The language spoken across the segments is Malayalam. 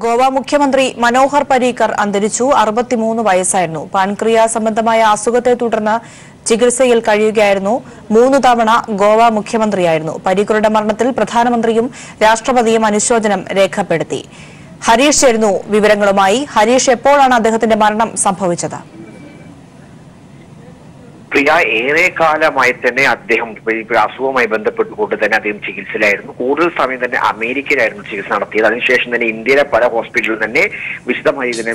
ഗോവ മുഖ്യമന്ത്രി മനോഹർ പരീക്കർ അന്തരിച്ചു. 63 വയസ്സായിരുന്നു. പാൻക്രിയാസ് സംബന്ധമായ അസുഖത്തെ തുടർന്ന് ചികിത്സയിൽ കഴിയുകയായിരുന്നു. 3 തവണ ഗോവ മുഖ്യമന്ത്രിയായിരുന്നു. പരീക്കറുടെ മരണത്തിൽ പ്രധാനമന്ത്രിയും രാഷ്ട്രപതിയും അനുശോചനം രേഖപ്പെടുത്തി. ഹരീഷ് ചേരുന്നു വിവരങ്ങളുമായി. ഹരീഷ്, എപ്പോഴാണ് അദ്ദേഹത്തിന്റെ മരണം സംഭവിച്ചത്? പ്രിയ, ഏറെക്കാലമായി തന്നെ അദ്ദേഹം അസുഖവുമായി ബന്ധപ്പെട്ടുകൊണ്ട് തന്നെ അദ്ദേഹം ചികിത്സയിലായിരുന്നു. കൂടുതൽ സമയം തന്നെ അമേരിക്കയിലായിരുന്നു ചികിത്സ നടത്തിയത്. അതിനുശേഷം തന്നെ ഇന്ത്യയിലെ പല ഹോസ്പിറ്റലിൽ തന്നെ വിശദമായി ഇതിനെ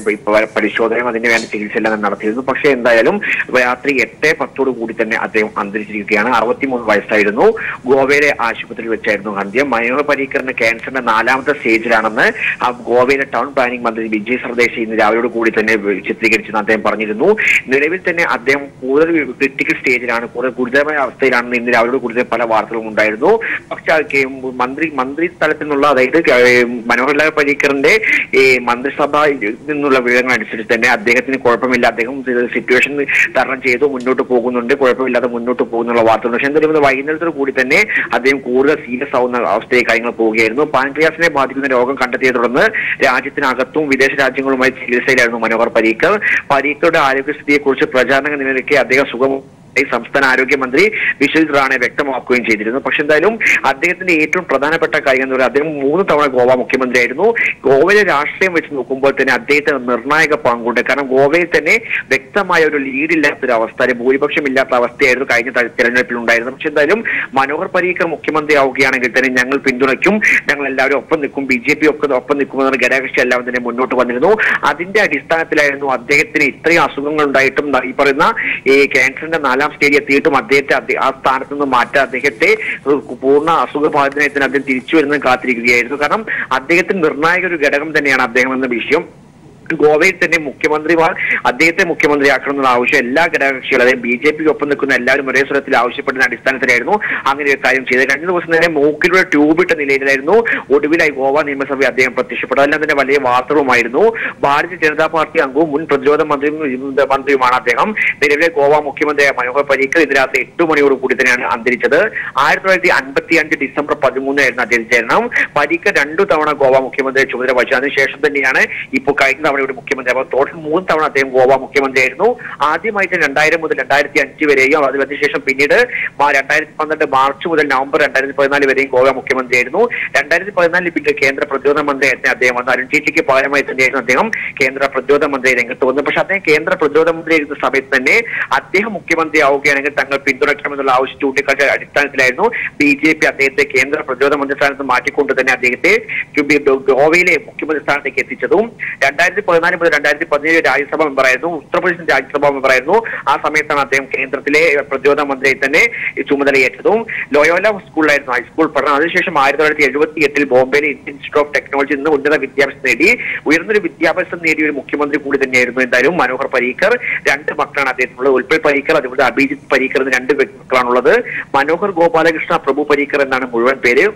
പരിശോധനയും അതിന് വേണ്ട ചികിത്സയെല്ലാം നടത്തിയിരുന്നു. പക്ഷേ എന്തായാലും രാത്രി 8:10 കൂടി തന്നെ അദ്ദേഹം അന്തരിച്ചിരിക്കുകയാണ്. 63 വയസ്സായിരുന്നു. ഗോവയിലെ ആശുപത്രിയിൽ വെച്ചായിരുന്നു അന്ത്യം. മനോഹർ പരീക്കറിന് ക്യാൻസറിന്റെ 4ാമത്തെ സ്റ്റേജിലാണെന്ന് ഗോവയിലെ ടൗൺ പ്ലാനിംഗ് മന്ത്രി വിജയ് സർദേശി ഇന്ന് രാവിലെ കൂടി തന്നെ ചിത്രീകരിച്ചെന്ന് അദ്ദേഹം പറഞ്ഞിരുന്നു. നിലവിൽ തന്നെ അദ്ദേഹം കൂടുതൽ ക്രിട്ടിക്കൽ സ്റ്റേജിലാണ്, കൂടുതൽ ഗുരുതരമായ അവസ്ഥയിലാണെന്ന് ഇന്ന് രാവിലെ കൂടുതൽ പല വാർത്തകളും ഉണ്ടായിരുന്നു. പക്ഷേ മന്ത്രി തലത്തിൽ നിന്നുള്ള, അതായത് മനോഹർലാൽ പരീക്കറിന്റെ മന്ത്രിസഭയിൽ നിന്നുള്ള വിവരങ്ങൾ അനുസരിച്ച് തന്നെ അദ്ദേഹത്തിന് കുഴപ്പമില്ല, അദ്ദേഹം സിറ്റുവേഷൻ തരണം ചെയ്തു മുന്നോട്ട് പോകുന്നുണ്ട്, കുഴപ്പമില്ലാതെ മുന്നോട്ട് പോകുന്നുള്ള വാർത്തകൾ. പക്ഷേ എന്തായാലും വൈകുന്നേരത്തോടു കൂടി തന്നെ അദ്ദേഹം കൂടുതൽ സീരിയസ് ആവുന്ന അവസ്ഥയിൽ കാര്യങ്ങൾ പോവുകയായിരുന്നു. പാൻക്രിയാസിനെ ബാധിക്കുന്ന രോഗം കണ്ടെത്തിയെ തുടർന്ന് രാജ്യത്തിനകത്തും വിദേശ രാജ്യങ്ങളുമായി ചികിത്സയിലായിരുന്നു മനോഹർ പരീക്കർ. പരീക്കറുടെ ആരോഗ്യസ്ഥിതിയെക്കുറിച്ച് പ്രചാരണ നിലയ്ക്ക് അദ്ദേഹം സംസ്ഥാന ആരോഗ്യമന്ത്രി വിശ്വജിത് റാണെ വ്യക്തമാക്കുകയും ചെയ്തിരുന്നു. പക്ഷെ എന്തായാലും അദ്ദേഹത്തിന്റെ ഏറ്റവും പ്രധാനപ്പെട്ട കാര്യം എന്ന് പറയുന്നത് അദ്ദേഹം 3 തവണ ഗോവ മുഖ്യമന്ത്രിയായിരുന്നു. ഗോവയിലെ രാഷ്ട്രീയം വെച്ച് നോക്കുമ്പോൾ തന്നെ അദ്ദേഹത്തിന് നിർണായക പങ്കുണ്ട്. കാരണം ഗോവയിൽ തന്നെ വ്യക്തമായ ഒരു ലീഡില്ലാത്തൊരു അവസ്ഥ, ഭൂരിപക്ഷം ഇല്ലാത്ത അവസ്ഥയായിരുന്നു കഴിഞ്ഞ തെരഞ്ഞെടുപ്പിൽ ഉണ്ടായിരുന്നത്. പക്ഷെ എന്തായാലും മനോഹർ പരീക്കർ മുഖ്യമന്ത്രി ആവുകയാണെങ്കിൽ തന്നെ ഞങ്ങൾ പിന്തുണയ്ക്കും, ഞങ്ങൾ എല്ലാവരും ഒപ്പം നിൽക്കും, BJP ഒപ്പം നിൽക്കുമെന്ന ഘടകകക്ഷി എല്ലാം തന്നെ മുന്നോട്ട് വന്നിരുന്നു. അതിന്റെ അടിസ്ഥാനത്തിലായിരുന്നു അദ്ദേഹത്തിന് ഇത്രയും അസുഖങ്ങൾ ഉണ്ടായിട്ടും ഈ പറയുന്ന ക്യാൻസറിന്റെ 4ാം സ്റ്റേജ് എത്തിയിട്ടും അദ്ദേഹത്തെ ആ സ്ഥാനത്ത് നിന്ന് മാറ്റാൻ അദ്ദേഹത്തെ പൂർണ്ണ അസുഖബാധിതത്തിന് അദ്ദേഹം തിരിച്ചു വരുന്നത് കാത്തിരിക്കുകയായിരുന്നു. കാരണം അദ്ദേഹത്തിന് നിർണായക ഒരു ഘടകം തന്നെയാണ് അദ്ദേഹം എന്ന വിഷയം. ഗോവയിൽ തന്നെ അദ്ദേഹത്തെ മുഖ്യമന്ത്രിയാക്കണമെന്നുള്ള ആവശ്യം എല്ലാ ഘടകകക്ഷികളും, അതായത് BJP ഒപ്പം നിൽക്കുന്ന എല്ലാവരും ഒരേ സ്വരത്തിൽ ആവശ്യപ്പെടുന്ന അടിസ്ഥാനത്തിലായിരുന്നു അങ്ങനെ ഒരു കാര്യം ചെയ്തത്. കഴിഞ്ഞ ദിവസം തന്നെ മൂക്കിലൂടെ ട്യൂബിട്ട നിലയിലായിരുന്നു ഒടുവിലായി ഗോവ നിയമസഭയിൽ അദ്ദേഹം പ്രത്യക്ഷപ്പെട്ടത്. അതെല്ലാം തന്നെ വലിയ വാർത്തകളുമായിരുന്നു. ഭാരതീയ ജനതാ പാർട്ടി അംഗവും മുൻ പ്രതിരോധ മന്ത്രിയുമാണ് അദ്ദേഹം. നിലവിലെ ഗോവ മുഖ്യമന്ത്രിയായ മനോഹർ പരീക്കർ ഇന്ന് രാത്രി 8 മണിയോട് കൂടി തന്നെയാണ് അന്തരിച്ചത്. 1955 ഡിസംബർ 13 അദ്ദേഹം ജനനം. പരീക്കർ 2 തവണ ഗോവ മുഖ്യമന്ത്രിയെ ചുമതല വഹിച്ചു. അതിനുശേഷം തന്നെയാണ് ഇപ്പോൾ കഴിഞ്ഞ തവണ മുഖ്യമന്ത്രി. അപ്പോൾ ടോട്ടൽ 3 തവണ അദ്ദേഹം ഗോവ മുഖ്യമന്ത്രിയായിരുന്നു. ആദ്യമായിട്ട് 2000 മുതൽ 2005 വരെയും, അതിനുശേഷം പിന്നീട് 2012 മാർച്ച് മുതൽ നവംബർ 2014 വരെയും ഗോവ മുഖ്യമന്ത്രിയായിരുന്നു. 2014 പിന്നീട് കേന്ദ്ര പ്രതിരോധ മന്ത്രിയായിരുന്നു അദ്ദേഹം വന്നു. അരുൺ ജെയ്റ്റ്ലിക്ക് പകരമായി തന്നെയായിരുന്നു അദ്ദേഹം കേന്ദ്ര പ്രതിരോധ മന്ത്രി രംഗത്ത് വന്നു. പക്ഷെ അദ്ദേഹം കേന്ദ്ര പ്രതിരോധ മന്ത്രി ഇരുന്ന സമയത്ത് തന്നെ അദ്ദേഹം മുഖ്യമന്ത്രി ആവുകയാണെങ്കിൽ തങ്ങൾ പിന്തുണയ്ക്കണമെന്നുള്ള ആവശ്യം ചൂണ്ടിക്കാട്ടിയ അടിസ്ഥാനത്തിലായിരുന്നു BJP അദ്ദേഹത്തെ കേന്ദ്ര പ്രതിരോധ മന്ത്രി സ്ഥാനത്ത് മാറ്റിക്കൊണ്ട് തന്നെ അദ്ദേഹത്തെ ഗോവയിലെ മുഖ്യമന്ത്രി സ്ഥാനത്തേക്ക് എത്തിച്ചതും. 2014 മുതൽ 2017 രാജ്യസഭ മെമ്പറായിരുന്നു, ഉത്തർപ്രദേശിന്റെ രാജ്യസഭാ മെമ്പറായിരുന്നു. ആ സമയത്താണ് അദ്ദേഹം കേന്ദ്രത്തിലെ പ്രതിരോധ മന്ത്രിയെ തന്നെ ചുമതലയേറ്റതും. ലോയോല സ്കൂളിലായിരുന്നു ഹൈസ്കൂൾ പഠനം. അതിനുശേഷം 1978 ബോംബെയിലെ ഇന്ത്യൻ ഇൻസ്റ്റിറ്റ്യൂട്ട് ഓഫ് ടെക്നോളജി നിന്ന് ഉന്നത വിദ്യാഭ്യാസം നേടി. ഉയർന്നൊരു വിദ്യാഭ്യാസം നേടിയ ഒരു മുഖ്യമന്ത്രി കൂടി തന്നെയായിരുന്നു എന്തായാലും മനോഹർ പരീക്കർ. 2 മക്കളാണ് അദ്ദേഹത്തിനുള്ളത്, ഉൽപ്പൽ പരീക്കർ, അതുപോലെ അഭിജിത്ത് പരീക്കർ എന്ന് 2 മക്കളാണുള്ളത്. മനോഹർ ഗോപാലകൃഷ്ണ പ്രഭു പരീക്കർ എന്നാണ് മുഴുവൻ പേര്.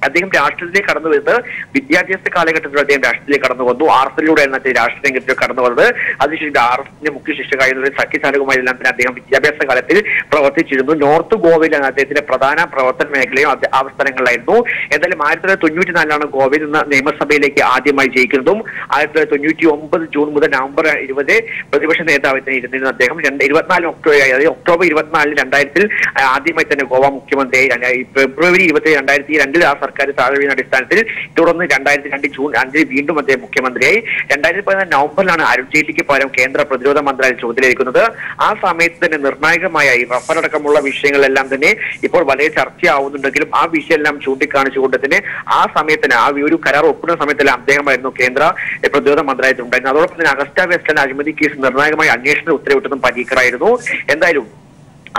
അദ്ദേഹം രാഷ്ട്രീയത്തിലേക്ക് കടന്നു വരുന്നത് വിദ്യാഭ്യാസ കാലഘട്ടത്തിൽ അദ്ദേഹം രാഷ്ട്രീയത്തിലേക്ക് കടന്നു വന്നു. RSLലൂടെയാണ് അദ്ദേഹം രാഷ്ട്രീയ രംഗത്തിലേക്ക് കടന്നു വന്നത്. അതിനുശേഷം RSന്റെ മുഖ്യ ശിക്ഷകായിരുന്ന സഖ്യചാലകമായെല്ലാം തന്നെ അദ്ദേഹം വിദ്യാഭ്യാസ കാലത്തിൽ പ്രവർത്തിച്ചിരുന്നു. നോർത്ത് ഗോവയിലാണ് അദ്ദേഹത്തിന്റെ പ്രധാന പ്രവർത്തന മേഖലയും ആ സ്ഥലങ്ങളിലായിരുന്നു. എന്തായാലും 1994 ഗോവയിൽ നിന്ന് നിയമസഭയിലേക്ക് ആദ്യമായി ജയിക്കുന്നതും 1999 ജൂൺ മുതൽ നവംബർ 20 പ്രതിപക്ഷ നേതാവ് തന്നെ ഇരുന്നിരുന്ന അദ്ദേഹം 24 ഒക്ടോബർ 24 2000 ആദ്യമായി തന്നെ ഗോവ മുഖ്യമന്ത്രിയായി. ഫെബ്രുവരി 27 2002 ആ സർക്കാർ താഴ്വീന അടിസ്ഥാനത്തിൽ തുടർന്ന് 2002 ജൂൺ 5 വീണ്ടും അദ്ദേഹം മുഖ്യമന്ത്രിയായി. 2014 നവംബറിലാണ് അരുൺ ജെയ്റ്റ്ലിക്ക് പകരം കേന്ദ്ര പ്രതിരോധ മന്ത്രാലയം ചുമതലയേൽക്കുന്നത്. ആ സമയത്ത് തന്നെ നിർണായകമായ ഈ റഫേൽ അടക്കമുള്ള വിഷയങ്ങളെല്ലാം തന്നെ ഇപ്പോൾ വളരെ ചർച്ചയാവുന്നുണ്ടെങ്കിലും ആ വിഷയമെല്ലാം ചൂണ്ടിക്കാണിച്ചുകൊണ്ട് തന്നെ ആ സമയത്തിന് ആ ഒരു കരാർ ഒപ്പിടുന്ന സമയത്തെല്ലാം അദ്ദേഹമായിരുന്നു കേന്ദ്ര പ്രതിരോധ മന്ത്രാലയത്തിൽ ഉണ്ടായിരുന്നത്. അതോടൊപ്പം തന്നെ അഗസ്റ്റ വെസ്റ്റ്ലാൻഡ് അഴിമതി കേസ് നിർണായകമായ അന്വേഷണത്തിന് ഉത്തരവിട്ടതും പരീക്കറായിരുന്നു. എന്തായാലും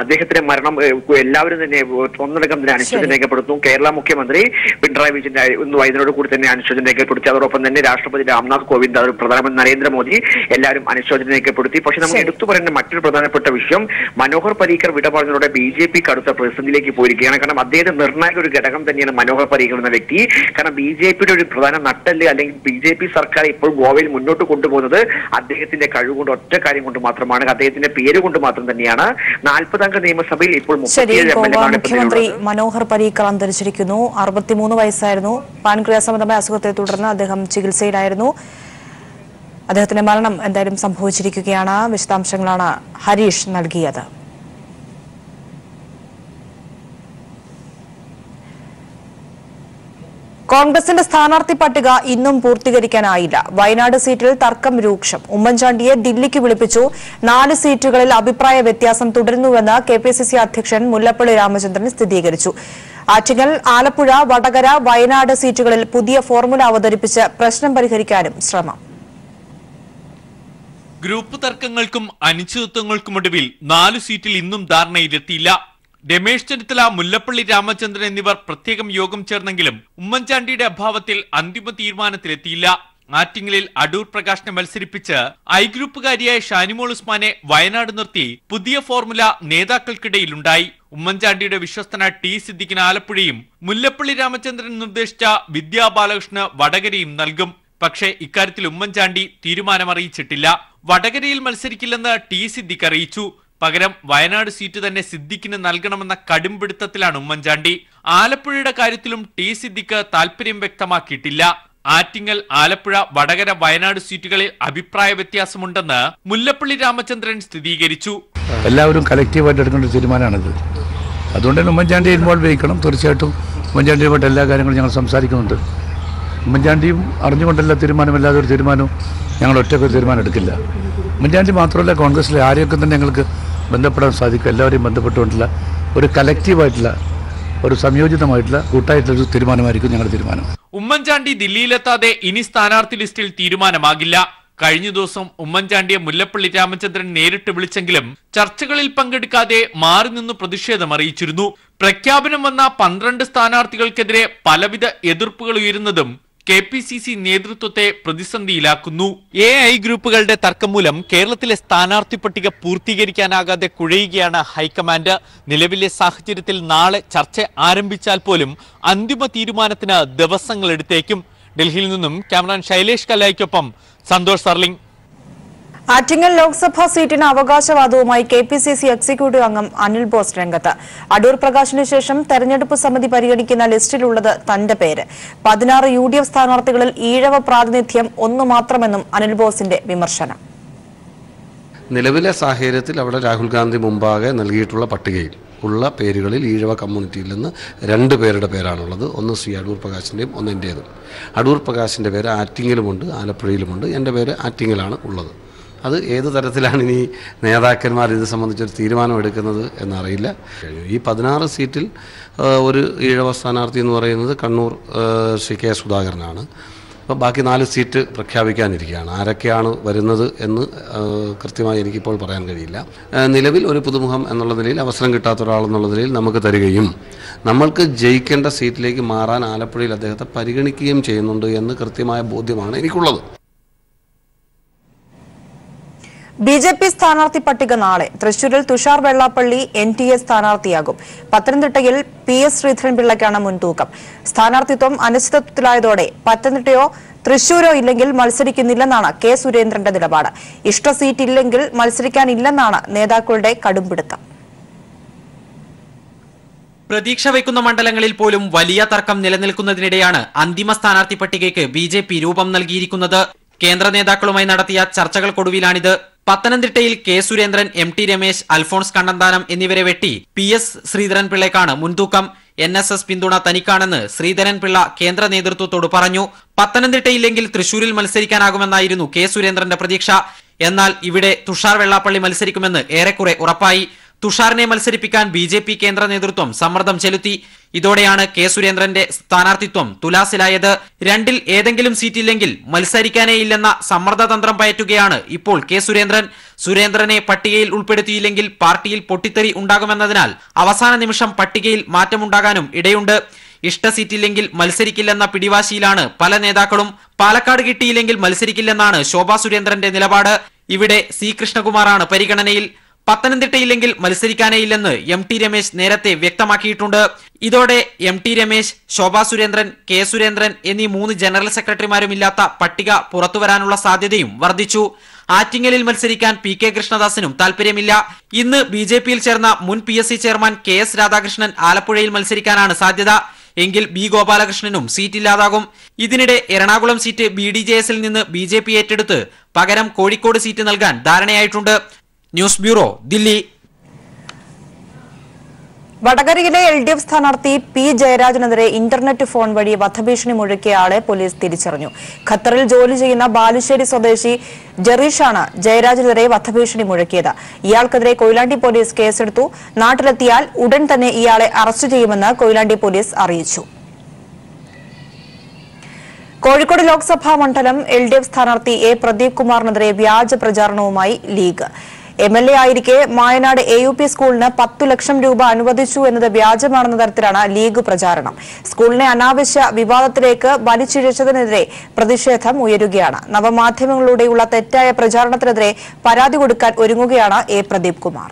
അദ്ദേഹത്തിന്റെ മരണം എല്ലാവരും തന്നെ ഒന്നടങ്കം തന്നെ അനുശോചനം രേഖപ്പെടുത്തുന്നു. കേരള മുഖ്യമന്ത്രി പിണറായി വിജയൻ ഇതിനോട് കൂടി തന്നെ അനുശോചനം രേഖപ്പെടുത്തി. അതോടൊപ്പം തന്നെ രാഷ്ട്രപതി രാംനാഥ് കോവിന്ദ്, പ്രധാനമന്ത്രി നരേന്ദ്രമോദി എല്ലാവരും അനുശോചനം രേഖപ്പെടുത്തി. പക്ഷെ നമുക്ക് എടുത്തു പറയുന്ന മറ്റൊരു പ്രധാനപ്പെട്ട വിഷയം, മനോഹർ പരീക്കർ വിട പറഞ്ഞതോടെ BJP കടുത്ത പ്രതിസന്ധിയിലേക്ക് പോയിരിക്കുകയാണ്. കാരണം അദ്ദേഹത്തെ നിർണായക ഒരു ഘടകം തന്നെയാണ് മനോഹർ പരീക്കർ എന്ന വ്യക്തി. കാരണം BJPയുടെ ഒരു പ്രധാന നട്ടല്, അല്ലെങ്കിൽ BJP സർക്കാർ ഇപ്പോൾ ഗോവയിൽ മുന്നോട്ട് കൊണ്ടുപോകുന്നത് അദ്ദേഹത്തിന്റെ കഴിവുകൊണ്ട്, ഒറ്റ കാര്യം കൊണ്ട് മാത്രമാണ്, അദ്ദേഹത്തിന്റെ പേര് കൊണ്ട് മാത്രം തന്നെയാണ്. 40 6 നിയമസഭയിൽ ഇപ്പോൾ ശരി, ഗോവ മുഖ്യമന്ത്രി മനോഹർ പരീക്കർ അന്തരിച്ചിരിക്കുന്നു. 63 വയസ്സായിരുന്നു. പാൻക്രിയാസ് സംബന്ധമായ അസുഖത്തെ തുടർന്ന് അദ്ദേഹം ചികിത്സയിലായിരുന്നു. അദ്ദേഹത്തിന്റെ മരണം എന്തായാലും സംഭവിച്ചിരിക്കുകയാണ്. വിശദാംശങ്ങളാണ് ഹരീഷ് നൽകിയത്. കോൺഗ്രസിന്റെ സ്ഥാനാർത്ഥി പട്ടിക ഇന്നും പൂർത്തീകരിക്കാനായില്ല. വയനാട് സീറ്റിൽ തർക്കം രൂക്ഷം. ഉമ്മൻചാണ്ടിയെ ദില്ലിക്ക് വിളിപ്പിച്ചു. 4 സീറ്റുകളിൽ അഭിപ്രായ വ്യത്യാസം തുടരുന്നുവെന്ന് KPCC അധ്യക്ഷൻ മുല്ലപ്പള്ളി രാമചന്ദ്രൻ സ്ഥിരീകരിച്ചു. ആറ്റിങ്ങൽ, ആലപ്പുഴ, വടകര, വയനാട് സീറ്റുകളിൽ പുതിയ ഫോർമുല അവതരിപ്പിച്ച് പ്രശ്നം പരിഹരിക്കാനും ശ്രമം. ഗ്രൂപ്പ് തർക്കങ്ങൾക്കും അനിശ്ചിതത്വങ്ങൾക്കുമൊടുവിൽ 4 സീറ്റിൽ ഇന്നും ധാരണയിലെത്തിയില്ല. രമേശ് ചെന്നിത്തല, മുല്ലപ്പള്ളി രാമചന്ദ്രൻ എന്നിവർ പ്രത്യേകം യോഗം ചേർന്നെങ്കിലും ഉമ്മൻചാണ്ടിയുടെ അഭാവത്തിൽ അന്തിമ തീരുമാനത്തിലെത്തിയില്ല. ആറ്റിങ്ങലിൽ അടൂർ പ്രകാശിനെ മത്സരിപ്പിച്ച് ഐ ഗ്രൂപ്പുകാരിയായ ഷാനിമോൾ ഉസ്മാനെ വയനാട് നിർത്തി പുതിയ ഫോർമുല നേതാക്കൾക്കിടയിലുണ്ടായി. ഉമ്മൻചാണ്ടിയുടെ വിശ്വസ്തന ടി സിദ്ദിഖിന് ആലപ്പുഴയും മുല്ലപ്പള്ളി രാമചന്ദ്രൻ നിർദ്ദേശിച്ച വിദ്യാ ബാലകൃഷ്ണന് വടകരയും നൽകും. പക്ഷേ ഇക്കാര്യത്തിൽ ഉമ്മൻചാണ്ടി തീരുമാനമറിയിച്ചിട്ടില്ല. വടകരയിൽ മത്സരിക്കില്ലെന്ന് ടി സിദ്ദിഖ് അറിയിച്ചു. പകരം വയനാട് സീറ്റ് തന്നെ സിദ്ദിഖിന് നൽകണമെന്ന കടുംപിടുത്തത്തിലാണ് ഉമ്മൻചാണ്ടി. ആലപ്പുഴയുടെ കാര്യത്തിലും ടി സിദ്ദിഖ് താൽപര്യം വ്യക്തമാക്കിയിട്ടില്ല. ആറ്റിങ്ങൽ, ആലപ്പുഴ, വടകര, വയനാട് സീറ്റുകളിൽ അഭിപ്രായ വ്യത്യാസമുണ്ടെന്ന് മുല്ലപ്പള്ളി രാമചന്ദ്രൻ സ്ഥിരീകരിച്ചു. എല്ലാവരും കലക്റ്റീവായിട്ട് എടുക്കേണ്ട തീരുമാനമാണിത്. അതുകൊണ്ട് തന്നെ ഉമ്മൻചാണ്ടിയെ ഇൻവോൾവ് ചെയ്യിക്കണം. തീർച്ചയായിട്ടും ഉമ്മൻചാണ്ടിയുമായിട്ട് എല്ലാ കാര്യങ്ങളും ഞങ്ങൾ സംസാരിക്കുന്നുണ്ട്. ഉമ്മൻചാണ്ടിയും അറിഞ്ഞുകൊണ്ടല്ല തീരുമാനമല്ലാതെ ഒരു തീരുമാനവും ഞങ്ങൾ ഒറ്റയ്ക്കൊരു തീരുമാനം എടുക്കില്ല. ഉമ്മൻചാണ്ടി മാത്രമല്ല, കോൺഗ്രസിലെ ആരെയൊക്കെ തന്നെ ഞങ്ങൾക്ക് ബന്ധപ്പെടാൻ സാധിക്കും. എല്ലാവരെയും ബന്ധപ്പെട്ടുകൊണ്ടുള്ള ഒരു കലക്റ്റീവായിട്ടുള്ള, ഒരു സംയോജിതമായിട്ടുള്ള, കൂട്ടായിട്ടുള്ള തീരുമാനമായിരിക്കും ഞങ്ങളുടെ തീരുമാനം. ഉമ്മൻചാണ്ടി ദില്ലിയിലെത്താതെ ഇനി സ്ഥാനാർത്ഥി ലിസ്റ്റിൽ തീരുമാനമാകില്ല. കഴിഞ്ഞ ദിവസം ഉമ്മൻചാണ്ടിയെ മുല്ലപ്പള്ളി രാമചന്ദ്രൻ നേരിട്ട് വിളിച്ചെങ്കിലും ചർച്ചകളിൽ പങ്കെടുക്കാതെ മാറി നിന്ന് പ്രതിഷേധം അറിയിച്ചിരുന്നു. പ്രഖ്യാപനം വന്ന 12 സ്ഥാനാർത്ഥികൾക്കെതിരെ പലവിധ എതിർപ്പുകൾ ഉയരുന്നതും KPCC നേതൃത്വത്തെ പ്രതിസന്ധിയിലാക്കുന്നു. AI ഗ്രൂപ്പുകളുടെ തർക്കം മൂലം കേരളത്തിലെ സ്ഥാനാർത്ഥി പട്ടിക പൂർത്തീകരിക്കാനാകാതെ കുഴയുകയാണ് ഹൈക്കമാൻഡ്. നിലവിലെ സാഹചര്യത്തിൽ നാളെ ചർച്ച ആരംഭിച്ചാൽ പോലും അന്തിമ തീരുമാനത്തിന് ദിവസങ്ങളെടുത്തേക്കും. ഡൽഹിയിൽ നിന്നും ക്യാമറാൻ ശൈലേഷ് കല്ലായിക്കൊപ്പം സന്തോഷ് സർലിംഗ്. ആറ്റിങ്ങൽ ലോക്സഭാ സീറ്റിന് അവകാശവാദവുമായി KPCC എക്സിക്യൂട്ടീവ് അംഗം അനിൽ ബോസ് രംഗത്ത്. അടൂർ പ്രകാശിന് ശേഷം തെരഞ്ഞെടുപ്പ് സമിതി പരിഗണിക്കുന്ന ലിസ്റ്റിലുള്ളത് തന്റെ പേര്. 16 UDF സ്ഥാനാർത്ഥികളിൽ ഈഴവ പ്രാതിനിധ്യം 1 മാത്രമെന്നും അനിൽ ബോസിന്റെ വിമർശനം. നിലവിലെ സാഹചര്യത്തിൽ അവിടെ രാഹുൽ ഗാന്ധി മുമ്പാകെ നൽകിയിട്ടുള്ള പട്ടികയിൽ ഉള്ള പേരുകളിൽ ഈഴവ കമ്മ്യൂണിറ്റിയിൽ നിന്ന് 2 പേരുടെ പേരാണുള്ളത്. ഒന്ന് ശ്രീ അടൂർ പ്രകാശിൻ്റെയും ഒന്ന് എൻ്റേതും. അടൂർ പ്രകാശിൻ്റെ പേര് ആറ്റിങ്ങലുമുണ്ട്, ആലപ്പുഴയിലുമുണ്ട്. എൻ്റെ പേര് ആറ്റിങ്ങലാണ് ഉള്ളത്. അത് ഏത് തരത്തിലാണ് ഇനി നേതാക്കന്മാർ ഇത് സംബന്ധിച്ചൊരു തീരുമാനമെടുക്കുന്നത് എന്നറിയില്ല. ഈ 16 സീറ്റിൽ ഒരു ഈഴവ സ്ഥാനാർത്ഥി എന്ന് പറയുന്നത് കണ്ണൂർ ശ്രീ K സുധാകരനാണ്. അപ്പോൾ ബാക്കി 4 സീറ്റ് പ്രഖ്യാപിക്കാനിരിക്കുകയാണ്. ആരൊക്കെയാണ് വരുന്നത് എന്ന് കൃത്യമായി എനിക്കിപ്പോൾ പറയാൻ കഴിയില്ല. നിലവിൽ ഒരു പുതുമുഖം എന്നുള്ള നിലയിൽ, അവസരം കിട്ടാത്ത ഒരാളെന്നുള്ള നിലയിൽ നമുക്ക് തരികയും നമ്മൾക്ക് ജയിക്കേണ്ട സീറ്റിലേക്ക് മാറാൻ ആലപ്പുഴയിൽ അദ്ദേഹത്തെ പരിഗണിക്കുകയും ചെയ്യുന്നുണ്ട് എന്ന് കൃത്യമായ ബോധ്യമാണ് എനിക്കുള്ളത്. BJP സ്ഥാനാർത്ഥി പട്ടിക നാളെ. തൃശൂരിൽ തുഷാർ വെള്ളാപ്പള്ളി NTA സ്ഥാനാർത്ഥിയാകും. പത്തനംതിട്ടയിൽ PS ശ്രീധരൻപിള്ളയ്ക്കാണ് മുൻതൂക്കം. സ്ഥാനാർത്ഥിത്വം അനിശ്ചിതത്വത്തിലായതോടെ പത്തനംതിട്ടയോ തൃശൂരോ ഇല്ലെങ്കിൽ മത്സരിക്കുന്നില്ലെന്നാണ് K സുരേന്ദ്രന്റെ നിലപാട്. ഇഷ്ട സീറ്റ് ഇല്ലെങ്കിൽ മത്സരിക്കാനില്ലെന്നാണ് നേതാക്കളുടെ കടുംപിടുത്തം. പ്രതീക്ഷ വയ്ക്കുന്ന മണ്ഡലങ്ങളിൽ പോലും വലിയ തർക്കം നിലനിൽക്കുന്നതിനിടെയാണ് അന്തിമ സ്ഥാനാർത്ഥി പട്ടികയ്ക്ക് BJP രൂപം നൽകിയിരിക്കുന്നത്. കേന്ദ്ര നേതാക്കളുമായി നടത്തിയ ചർച്ചകൾക്കൊടുവിലാണിത്. പത്തനംതിട്ടയിൽ K സുരേന്ദ്രൻ, MT രമേശ്, അൽഫോൺസ് കണ്ണന്താനം എന്നിവരെ വെട്ടി PS ശ്രീധരൻപിള്ളയ്ക്കാണ് മുൻതൂക്കം. NSS പിന്തുണ തനിക്കാണെന്ന് ശ്രീധരൻപിള്ള കേന്ദ്ര നേതൃത്വത്തോട് പറഞ്ഞു. പത്തനംതിട്ടയില്ലെങ്കിൽ തൃശൂരിൽ മത്സരിക്കാനാകുമെന്നായിരുന്നു K സുരേന്ദ്രന്റെ പ്രതീക്ഷ. എന്നാൽ ഇവിടെ തുഷാർ വെള്ളാപ്പള്ളി മത്സരിക്കുമെന്ന് ഏറെക്കുറെ ഉറപ്പായി. തുഷാറിനെ മത്സരിപ്പിക്കാൻ BJP കേന്ദ്ര നേതൃത്വം സമ്മർദ്ദം ചെലുത്തി. ഇതോടെയാണ് K സുരേന്ദ്രന്റെ സ്ഥാനാർത്ഥിത്വം തുലാസിലായത്. 2-ൽ ഏതെങ്കിലും സീറ്റില്ലെങ്കിൽ മത്സരിക്കാനേയില്ലെന്ന സമ്മർദ്ദതന്ത്രം പയറ്റുകയാണ് ഇപ്പോൾ K സുരേന്ദ്രൻ. സുരേന്ദ്രനെ പട്ടികയിൽ ഉൾപ്പെടുത്തിയില്ലെങ്കിൽ പാർട്ടിയിൽ പൊട്ടിത്തെറി ഉണ്ടാകുമെന്നതിനാൽ അവസാന നിമിഷം പട്ടികയിൽ മാറ്റമുണ്ടാകാനും ഇടയുണ്ട്. ഇഷ്ട സീറ്റില്ലെങ്കിൽ മത്സരിക്കില്ലെന്ന പിടിവാശിയിലാണ് പല നേതാക്കളും. പാലക്കാട് കിട്ടിയില്ലെങ്കിൽ മത്സരിക്കില്ലെന്നാണ് ശോഭാ സുരേന്ദ്രന്റെ നിലപാട്. ഇവിടെ C കൃഷ്ണകുമാറാണ് പരിഗണനയിൽ. പത്തനംതിട്ടയില്ലെങ്കിൽ മത്സരിക്കാനേയില്ലെന്ന് MT രമേശ് നേരത്തെ വ്യക്തമാക്കിയിട്ടുണ്ട്. ഇതോടെ MT രമേശ്, ശോഭാ സുരേന്ദ്രൻ, K സുരേന്ദ്രൻ എന്നീ 3 ജനറൽ സെക്രട്ടറിമാരുമില്ലാത്ത പട്ടിക പുറത്തുവരാനുള്ള സാധ്യതയും വർദ്ധിച്ചു. ആറ്റിങ്ങലിൽ മത്സരിക്കാൻ PK കൃഷ്ണദാസിനും താൽപര്യമില്ല. ഇന്ന് BJPയിൽ ചേർന്ന മുൻ PSC ചെയർമാൻ KS രാധാകൃഷ്ണൻ ആലപ്പുഴയിൽ മത്സരിക്കാനാണ് സാധ്യത. എങ്കിൽ B ഗോപാലകൃഷ്ണനും സീറ്റ് ഇല്ലാതാകും. ഇതിനിടെ എറണാകുളം സീറ്റ് BDJSൽ നിന്ന് BJP ഏറ്റെടുത്ത് പകരം കോഴിക്കോട് സീറ്റ് നൽകാൻ ധാരണയായിട്ടുണ്ട്. News bureau, Delhi. വടകരയിലെ LDF സ്ഥാനാർത്ഥി P ജയരാജനെതിരെ ഇന്റർനെറ്റ് ഫോൺ വഴി വധഭീഷണി മുഴക്കിയ ആളെ പോലീസ് തിരിച്ചറിഞ്ഞു. ഖത്തറിൽ ജോലി ചെയ്യുന്ന ബാലുശ്ശേരി സ്വദേശി ജെറീഷാണ് ജയരാജനെതിരെ വധഭീഷണി മുഴക്കിയത്. ഇയാൾക്കെതിരെ കൊയിലാണ്ടി പോലീസ് കേസെടുത്തു. നാട്ടിലെത്തിയാൽ ഉടൻ തന്നെ ഇയാളെ അറസ്റ്റ് ചെയ്യുമെന്ന് കൊയിലാണ്ടി പോലീസ് അറിയിച്ചു. കോഴിക്കോട് ലോക്സഭാ മണ്ഡലം LDF സ്ഥാനാർത്ഥി A പ്രദീപ് കുമാറിനെതിരെ വ്യാജ പ്രചാരണവുമായി ലീഗ്. MLA ആയിരിക്കെ മായനാട് AUP സ്കൂളിന് 10 ലക്ഷം രൂപ അനുവദിച്ചു എന്നത് വ്യാജമാണെന്ന തരത്തിലാണ് ലീഗ് പ്രചാരണം. സ്കൂളിനെ അനാവശ്യ വിവാദത്തിലേക്ക് വലിച്ചിഴച്ചതിനെതിരെ പ്രതിഷേധം ഉയരുകയാണ്. നവമാധ്യമങ്ങളിലൂടെയുള്ള തെറ്റായ പ്രചാരണത്തിനെതിരെ പരാതി കൊടുക്കാൻ ഒരുങ്ങുകയാണ് A പ്രദീപ് കുമാർ.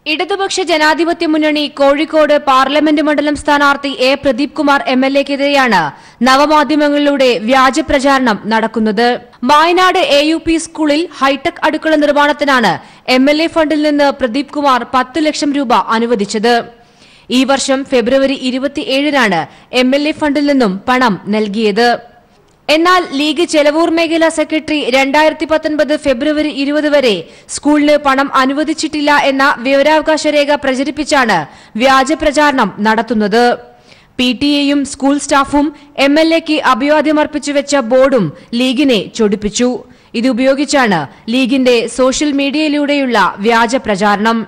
ഇടതുപക്ഷ ജനാധിപത്യ മുന്നണി കോഴിക്കോട് പാർലമെന്റ് മണ്ഡലം സ്ഥാനാർത്ഥി A പ്രദീപ് കുമാർ MLAക്കെതിരെയാണ് നവമാധ്യമങ്ങളിലൂടെ വ്യാജ പ്രചാരണം നടക്കുന്നത്. മായനാട് AUP സ്കൂളിൽ ഹൈടെക് അടുക്കള നിർമ്മാണത്തിനാണ് MLA ഫണ്ടിൽ നിന്ന് പ്രദീപ് കുമാർ 10 ലക്ഷം രൂപ അനുവദിച്ചത്. ഈ വർഷം ഫെബ്രുവരി 27-നാണ് MLA ഫണ്ടിൽ നിന്നും പണം നൽകിയത്. എന്നാൽ ലീഗ് ചെലവൂർ മേഖലാ സെക്രട്ടറി 2019 ഫെബ്രുവരി 20 വരെ സ്കൂളിന് പണം അനുവദിച്ചിട്ടില്ല എന്ന വിവരാവകാശ രേഖ പ്രചരിപ്പിച്ചാണ് വ്യാജ പ്രചാരണം നടത്തുന്നത്. PTA-യും സ്കൂൾ സ്റ്റാഫും MLAക്ക് അഭിവാദ്യമർപ്പിച്ചു വെച്ച ബോർഡും ലീഗിനെ ചൊടിപ്പിച്ചു. ഇതുപയോഗിച്ചാണ് ലീഗിന്റെ സോഷ്യൽ മീഡിയയിലൂടെയുള്ള വ്യാജ പ്രചാരണം.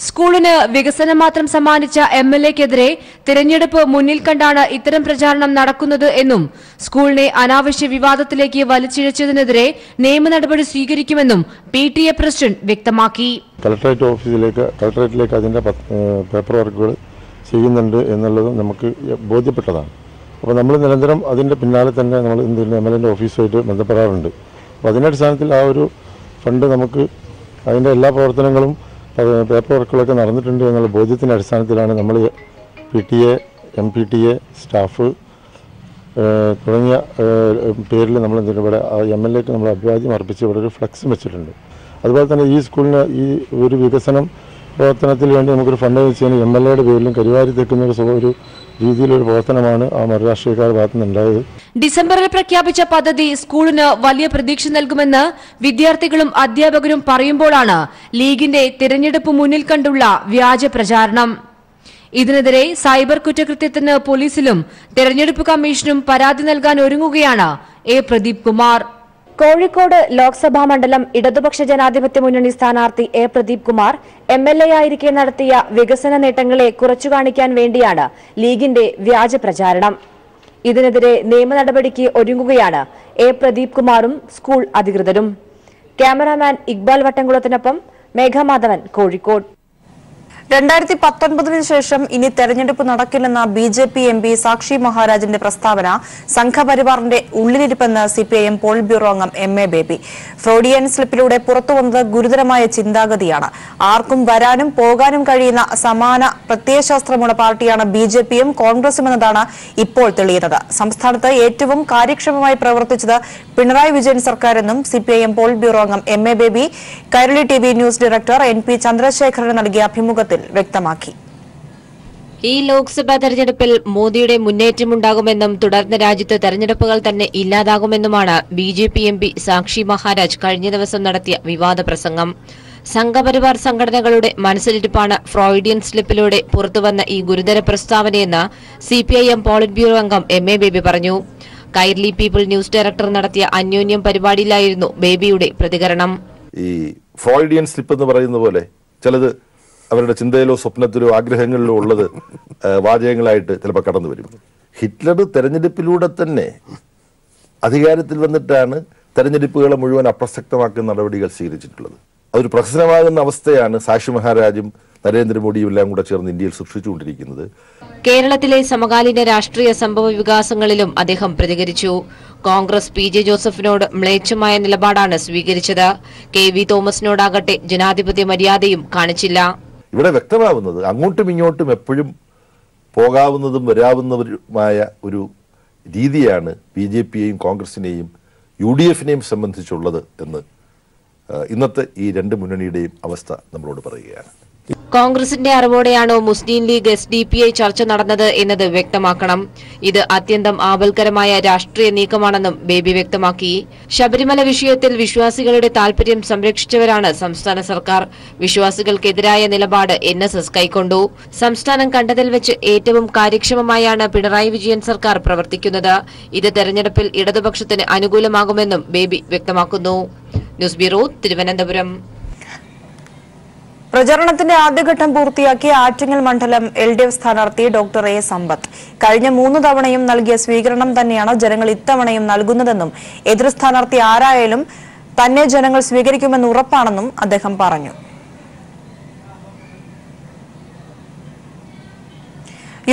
സ്കൂളിന് വികസനം മാത്രം സമ്മാനിച്ച MLAക്കെതിരെ തിരഞ്ഞെടുപ്പ് മുന്നിൽ കണ്ടാണ് ഇത്തരം പ്രചാരണം നടക്കുന്നത് എന്നും സ്കൂളിനെ അനാവശ്യ വിവാദത്തിലേക്ക് വലിച്ചിഴച്ചതിനെതിരെ നിയമ നടപടി സ്വീകരിക്കുമെന്നും PTA പ്രസിഡന്റ് വ്യക്തമാക്കി. കളക്ടറേറ്റിലേക്ക് അതിന്റെ പേപ്പർ വർക്കുകൾ ചെയ്യുന്നുണ്ട് എന്നുള്ളത് നമുക്ക് ബോധ്യപ്പെട്ടതാണ്. അപ്പോൾ നമ്മൾ നിരന്തരം അതിന്റെ പിന്നാലെ തന്നെ നമ്മൾ MLAന്റെ ഓഫീസുമായിട്ട് ബന്ധപ്പെടാറുണ്ട്. അപ്പോൾ അതിന്റെ അടിസ്ഥാനത്തിൽ ആ ഒരു ഫണ്ട് നമുക്ക് അതിന്റെ എല്ലാ പ്രവർത്തനങ്ങളും പേപ്പർ വർക്കുകളൊക്കെ നടന്നിട്ടുണ്ട് എന്നുള്ള ബോധ്യത്തിൻ്റെ അടിസ്ഥാനത്തിലാണ് നമ്മൾ PTA, MPTA, സ്റ്റാഫ് തുടങ്ങിയ പേരിൽ നമ്മൾ ഇവിടെ MLAക്ക് നമ്മൾ അഭിവാദ്യം അർപ്പിച്ച് ഇവിടെ ഒരു ഫ്ലെക്സും വെച്ചിട്ടുണ്ട്. അതുപോലെ തന്നെ ഈ സ്കൂളിന് ഈ ഒരു വികസനം പ്രവർത്തനത്തിന് വേണ്ടി നമുക്കൊരു ഫണ്ട് വെച്ചാൽ MLAയുടെ പേരിലും കരിവാരി തെക്കുന്ന ഒരു രീതിയിലൊരു പ്രവർത്തനമാണ് ആ മറുരാഷ്ട്രീയക്കാരുടെ ഭാഗത്തു നിന്നുണ്ടായത്. ഡിസംബറിൽ പ്രഖ്യാപിച്ച പദ്ധതി സ്കൂളിന് വലിയ പ്രതീക്ഷ നൽകുമെന്ന് വിദ്യാർത്ഥികളും അധ്യാപകരും പറയുമ്പോഴാണ് ലീഗിന്റെ തിരഞ്ഞെടുപ്പ് മുന്നിൽ കണ്ടുള്ള വ്യാജ പ്രചാരണം. ഇതിനെതിരെ സൈബർ കുറ്റകൃത്യത്തിന് പോലീസിലും തെരഞ്ഞെടുപ്പ് കമ്മീഷനും പരാതി നൽകാൻ ഒരുങ്ങുകയാണ് A പ്രദീപ് കുമാർ. കോഴിക്കോട് ലോക്സഭാ മണ്ഡലം ഇടതുപക്ഷ ജനാധിപത്യ മുന്നണി സ്ഥാനാർത്ഥി A പ്രദീപ് കുമാർ MLA ആയിരിക്കെ നടത്തിയ വികസന നേട്ടങ്ങളെ കുറച്ചു കാണിക്കാൻ വേണ്ടിയാണ് ലീഗിന്റെ വ്യാജ പ്രചാരണം. ഇതിനെതിരെ നിയമ നടപടിക്ക് ഒരുങ്ങുകയാണ് A പ്രദീപ് കുമാറും സ്കൂൾ അധികൃതരും. ക്യാമറാമാൻ ഇക്ബാൽ വട്ടംകുളത്തിനൊപ്പം മേഘമാധവൻ, കോഴിക്കോട്. 2019 ശേഷം ഇനി തെരഞ്ഞെടുപ്പ് നടക്കില്ലെന്ന BJP MP സാക്ഷി മഹാരാജിന്റെ പ്രസ്താവന സംഘപരിവാറിന്റെ ഉള്ളിലിരിപ്പെന്ന് CPIM പോളിറ്റ് ബ്യൂറോ അംഗം MA ബേബി. ഫ്രോഡിയൻ സ്ലിപ്പിലൂടെ പുറത്തുവന്നത് ഗുരുതരമായ ചിന്താഗതിയാണ്. ആർക്കും വരാനും പോകാനും കഴിയുന്ന സമാന പ്രത്യയശാസ്ത്രമുള്ള പാർട്ടിയാണ് BJPയും കോൺഗ്രസും എന്നതാണ് ഇപ്പോൾ തെളിയുന്നത്. സംസ്ഥാനത്ത് ഏറ്റവും കാര്യക്ഷമമായി പ്രവർത്തിച്ചത് പിണറായി വിജയൻ സർക്കാരെന്നും CPIM പോളിറ്റ് ബ്യൂറോ അംഗം MA Baby Kairali TV news director NP ചന്ദ്രശേഖരന് നൽകിയ അഭിമുഖത്തിൽ വ്യക്തമാക്കി. ഈ ലോക്സഭാ തെരഞ്ഞെടുപ്പിൽ മോദിയുടെ മുന്നേറ്റമുണ്ടാകുമെന്നും തുടർന്ന് രാജ്യത്ത് തെരഞ്ഞെടുപ്പുകൾ തന്നെ ഇല്ലാതാകുമെന്നുമാണ് BJP MP സാക്ഷി മഹാരാജ് കഴിഞ്ഞ ദിവസം നടത്തിയ വിവാദ പ്രസംഗം. സംഘപരിവാർ സംഘടനകളുടെ മനസ്സിലിരിപ്പാണ് ഫ്രോയിഡിയൻ സ്ലിപ്പിലൂടെ പുറത്തുവന്ന ഈ ഗുരുതര പ്രസ്താവനയെന്ന് CPIM പോളിറ്റ് ബ്യൂറോ അംഗം MA ബേബി പറഞ്ഞു. കൈരളി പീപ്പിൾ ന്യൂസ് ഡയറക്ടർ നടത്തിയ അന്യോന്യം പരിപാടിയിലായിരുന്നു ബേബിയുടെ പ്രതികരണം. ഈ ഫ്രോയിഡിയൻ സ്ലിപ്പ് എന്ന് പറയുന്ന പോലെ ചിലത് അവരുടെ ചിന്തയിലോ സ്വപ്നത്തിലോ ആഗ്രഹങ്ങളിലോ ഉള്ളത് വാചകങ്ങളായിട്ട് ചിലപ്പോൾ കടന്നു വരും. ഹിറ്റ്ലർ തെരഞ്ഞെടുപ്പിലൂടെ തന്നെ അധികാരത്തിൽ വന്നിട്ടാണ് തെരഞ്ഞെടുപ്പുകളെ മുഴുവൻ അപ്രസക്തമാക്കുന്ന നടപടികൾ സ്വീകരിച്ചിട്ടുള്ളത്. അതൊരു പ്രശ്നമാകുന്ന അവസ്ഥയാണ് സാക്ഷി മഹാരാജും നരേന്ദ്രമോദിയും എല്ലാം കൂടെ ചേർന്ന് ഇന്ത്യയിൽ സൃഷ്ടിച്ചുകൊണ്ടിരിക്കുന്നത്. കേരളത്തിലെ സമകാലീന രാഷ്ട്രീയ സംഭവ വികാസങ്ങളിലും അദ്ദേഹം പ്രതികരിച്ചു. കോൺഗ്രസ് PJ ജോസഫിനോട് മ്ലേച്ഛമായ നിലപാടാണ് സ്വീകരിച്ചത്. KV തോമസിനോടാകട്ടെ ജനാധിപത്യ മര്യാദയും കാണിച്ചില്ല. ഇവിടെ വ്യക്തമാവുന്നത് അങ്ങോട്ടും ഇങ്ങോട്ടും എപ്പോഴും പോകാവുന്നതും വരാവുന്നവരുമായ ഒരു രീതിയാണ് BJPയെയും കോൺഗ്രസിനെയും UDFനെയും സംബന്ധിച്ചുള്ളത് എന്ന് ഇന്നത്തെ ഈ രണ്ട് മുന്നണിയുടെയും അവസ്ഥ നമ്മളോട് പറയുകയാണ്. കോൺഗ്രസിന്റെ അറിവോടെയാണോ മുസ്ലിം ലീഗ് SDPI ചർച്ച നടന്നത് എന്നത് വ്യക്തമാക്കണം. ഇത് അത്യന്തം ആപൽക്കരമായ രാഷ്ട്രീയ നീക്കമാണെന്നും ബേബി വ്യക്തമാക്കി. ശബരിമല വിഷയത്തിൽ വിശ്വാസികളുടെ താൽപര്യം സംരക്ഷിച്ചവരാണ് സംസ്ഥാന സർക്കാർ. വിശ്വാസികൾക്കെതിരായ നിലപാട് NSS കൈക്കൊണ്ടു. സംസ്ഥാനം കണ്ടതിൽ വെച്ച് ഏറ്റവും കാര്യക്ഷമമായാണ് പിണറായി വിജയൻ സർക്കാർ പ്രവർത്തിക്കുന്നത്. ഇത് തെരഞ്ഞെടുപ്പിൽ ഇടതുപക്ഷത്തിന് അനുകൂലമാകുമെന്നും ബേബി വ്യക്തമാക്കുന്നു. News bureau, Thiruvananthapuram. പ്രചരണത്തിന്റെ ആദ്യഘട്ടം പൂർത്തിയാക്കിയ ആറ്റിങ്ങൽ മണ്ഡലം LDF സ്ഥാനാർത്ഥി ഡോക്ടർ A സമ്പത്ത് കഴിഞ്ഞ 3 തവണയും നൽകിയ സ്വീകരണം തന്നെയാണ് ജനങ്ങൾ ഇത്തവണയും നൽകുന്നതെന്നും എതിർ സ്ഥാനാർത്ഥി ആരായാലും തന്നെ ജനങ്ങൾ സ്വീകരിക്കുമെന്ന് ഉറപ്പാണെന്നും അദ്ദേഹം പറഞ്ഞു.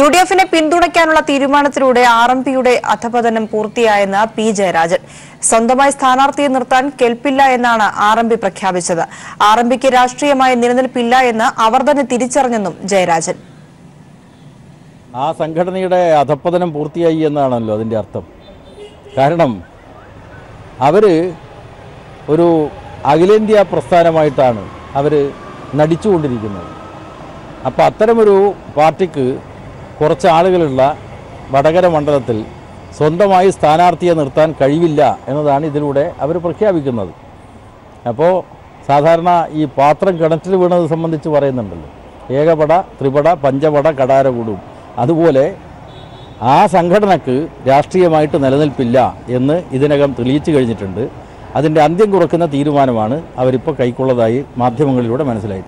UDFനെ പിന്തുണയ്ക്കാനുള്ള തീരുമാനത്തിലൂടെ RMPയുടെ അധപതനം പൂർത്തിയായെന്ന് P ജയരാജൻ. സ്വന്തമായി സ്ഥാനാർത്ഥിയെ നിർത്താൻ കെൽപ്പില്ല എന്നാണ് RMP പ്രഖ്യാപിച്ചത്. RMPക്ക് രാഷ്ട്രീയമായ നിലനിൽപ്പില്ല എന്ന് അവർ തന്നെ തിരിച്ചറിഞ്ഞെന്നും ജയരാജൻ. ആ സംഘടനയുടെ അധപ്പതനം പൂർത്തിയായി എന്നാണല്ലോ അതിൻ്റെ അർത്ഥം. കാരണം അവർ ഒരു അഖിലേന്ത്യാ പ്രസ്ഥാനമായിട്ടാണ് അവർ നടിച്ചുകൊണ്ടിരിക്കുന്നത്. അപ്പോൾ അത്തരമൊരു പാർട്ടിക്ക് കുറച്ച് ആളുകളുള്ള വടകര മണ്ഡലത്തിൽ സ്വന്തമായി സ്ഥാനാർത്ഥിയെ നിർത്താൻ കഴിവില്ല എന്നതാണ് ഇതിലൂടെ അവർ പ്രഖ്യാപിക്കുന്നത്. അപ്പോൾ സാധാരണ ഈ പാത്രം കിണറ്റിൽ വീണത് സംബന്ധിച്ച് പറയുന്നുണ്ടല്ലോ, ഏകപട ത്രിപട പഞ്ചപട കടാരകൂടും. അതുപോലെ ആ സംഘടനക്ക് രാഷ്ട്രീയമായിട്ട് നിലനിൽപ്പില്ല എന്ന് ഇതിനകം തെളിയിച്ചു കഴിഞ്ഞിട്ടുണ്ട്. അതിൻ്റെ അന്ത്യം കുറിക്കുന്ന തീരുമാനമാണ് അവരിപ്പോൾ കൈക്കൊള്ളതായി മാധ്യമങ്ങളിലൂടെ മനസ്സിലായി.